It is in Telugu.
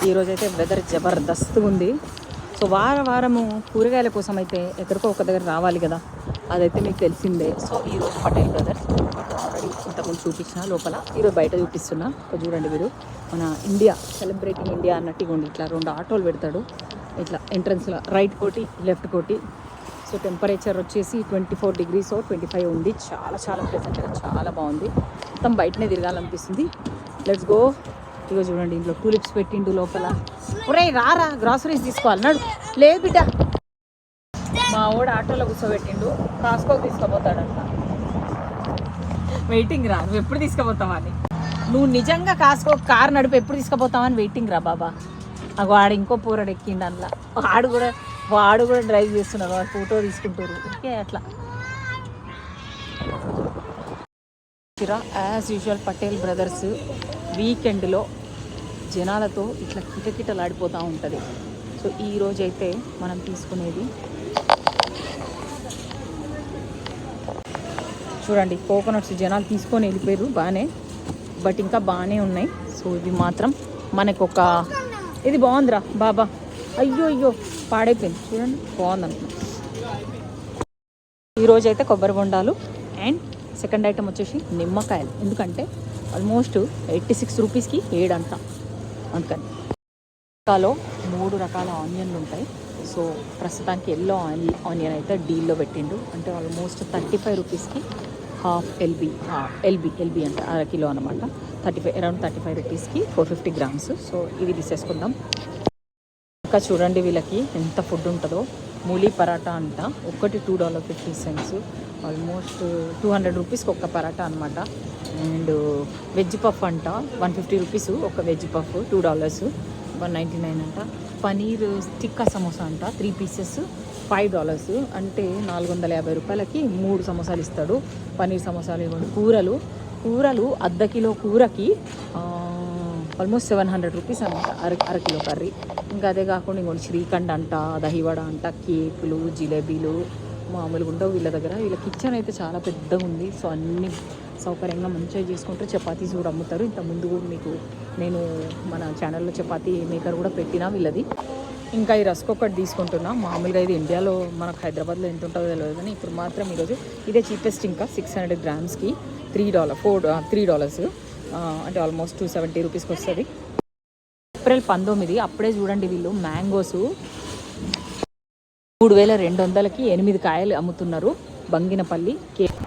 ఈరోజైతే వెదర్ జబర్దస్త్ ఉంది. సో వారము కూరగాయల కోసం అయితే ఎక్కడికో ఒక దగ్గర రావాలి కదా, అదైతే మీకు తెలిసిందే. సో ఈరోజు పటేల్ బ్రదర్స్ ఆల్రెడీ ఇంతకుముందు చూపించిన లోపల, ఈరోజు బయట చూపిస్తున్నా. చూడండి మీరు, మన ఇండియా సెలబ్రేటింగ్ ఇండియా అన్నట్టుగా ఉండి ఇట్లా 2 ఆటోలు పెడతాడు ఇట్లా ఎంట్రన్స్లో, రైట్ కోటి లెఫ్ట్ కోటి. సో టెంపరేచర్ వచ్చేసి 24 degrees 25 ఉంది. చాలా చాలా ప్లెజెంట్గా చాలా బాగుంది. మొత్తం బయటనే తిరగాలనిపిస్తుంది. Let's go. ఇగో చూడండి, ఇంట్లో టూలిప్స్ పెట్టిండు లోపల. ఒరే రారా, గ్రాసరీస్ తీసుకోవాలి నడు. లేదు బిడ్డ, మా వాడు ఆటోలో కూర్చోబెట్టిండు, కాస్కోకి తీసుకుపోతాడంట. వెయిటింగ్ రా, నువ్వు ఎప్పుడు తీసుకుపోతావా అని. నువ్వు నిజంగా కాస్కో కారు నడిపి ఎప్పుడు తీసుకుపోతావని వెయిటింగ్ రా బాబా. అగో ఆడు ఇంకో పూరడు ఎక్కిండు అందులో, వాడు కూడా డ్రైవ్ చేస్తున్నారు, వాడు ఫోటో తీసుకుంటారు. ఓకే అట్లా యాజ్ యూజువల్ పటేల్ బ్రదర్స్ వీకెండ్లో జనాలతో ఇట్లా కిటకిటలాడిపోతూ ఉంటుంది. సో ఈరోజు అయితే మనం తీసుకునేది చూడండి, కోకోనట్స్ జనాలు తీసుకొని వెళ్ళిపోయారు బాగానే, బట్ ఇంకా బాగానే ఉన్నాయి. సో ఇవి మాత్రం మనకు ఒక ఇది బాగుందిరా బాబా. అయ్యో పాడైపోయింది, చూడండి బాగుంది అనుకున్నా. ఈరోజు అయితే కొబ్బరి బొండాలు అండ్ సెకండ్ ఐటమ్ వచ్చేసి నిమ్మకాయలు, ఎందుకంటే ఆల్మోస్ట్ 86 రూపీస్కి 7 అంట. అందుకని ఇంకాలో 3 రకాల ఆనియన్లు ఉంటాయి. సో ప్రస్తుతానికి ఎల్లో ఆనియన్ అయితే డీల్లో పెట్టిండు, అంటే ఆల్మోస్ట్ 35 రూపీస్కి హాఫ్ ఎల్బీ అంటే అర కిలో అనమాట. అరౌండ్ 35 రూపీస్కి 450 grams. సో ఇది తీసేసుకుందాం. ఇంకా చూడండి వీళ్ళకి ఎంత ఫుడ్ ఉంటుందో. మూలీ పరాటా అంట, ఒక్కటి $2.50, ఆల్మోస్ట్ 200 రూపీస్కి ఒక్క పరాటా అనమాట. అండ్ వెజ్ పఫ్ అంట 150 రూపీస్ ఒక వెజ్ పఫ్, $2, 199 అంట. పనీర్ టిక్కా సమోసా అంట 3 pieces $5, అంటే 450 రూపాయలకి 3 సమోసాలు ఇస్తాడు. పనీర్ సమోసాలు ఇవ్వండి. కూరలు అర్ధ కిలో కూరకి ఆల్మోస్ట్ 700 రూపీస్ అనమాట, అర కిలో కర్రీ. ఇంకా అదే కాకుండా ఇంకోటి శ్రీఖండ్ అంట, దహివడ అంట, కేకులు, జిలేబీలు మామూలుగా ఉండవు వీళ్ళ దగ్గర. వీళ్ళ కిచెన్ అయితే చాలా పెద్దగా ఉంది. సో అన్ని సౌకర్యంగా మంచిగా చేసుకుంటారు. చపాతీస్ కూడా అమ్ముతారు. ఇంత ముందు కూడా మీకు నేను మన ఛానల్లో చపాతీ మేకర్ కూడా పెట్టినా వీళ్ళది. ఇంకా ఈ రస్క్ ఒకటి తీసుకుంటున్నా. మామూలుగా ఇది ఇండియాలో మనకు హైదరాబాద్లో ఎంత ఉంటుందో తెలియదు, కానీ ఇప్పుడు మాత్రం ఈరోజు ఇదే చీపెస్ట్. ఇంకా 600 grams $3, అంటే ఆల్మోస్ట్ 270 రూపీస్కి వస్తుంది. ఏప్రిల్ 19 అప్పుడే చూడండి వీళ్ళు మ్యాంగోస్ 3200కి 8 కాయలు అమ్ముతున్నారు. బంగినపల్లి